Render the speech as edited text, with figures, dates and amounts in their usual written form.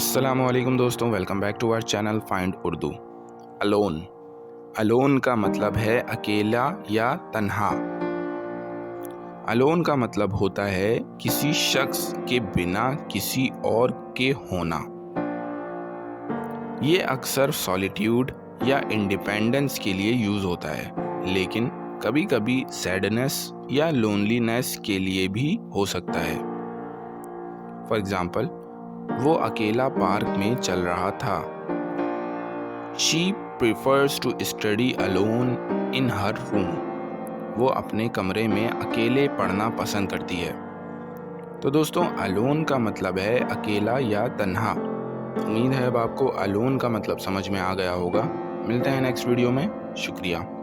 अस्सलामुअलैकुम दोस्तों, welcome back to our channel find Urdu. Alone. Alone का मतलब है अकेला या तन्हा। अलोन का मतलब होता है किसी शख्स के बिना किसी और के होना। ये अक्सर सॉलिट्यूड या इंडिपेंडेंस के लिए यूज होता है, लेकिन कभी कभी सैडनेस या लोनलीनेस के लिए भी हो सकता है। फॉर एग्जाम्पल, वो अकेला पार्क में चल रहा था। She prefers to study alone in her room. वो अपने कमरे में अकेले पढ़ना पसंद करती है। तो दोस्तों, अलोन का मतलब है अकेला या तन्हा। उम्मीद है अब आपको अलोन का मतलब समझ में आ गया होगा। मिलते हैं नेक्स्ट वीडियो में। शुक्रिया।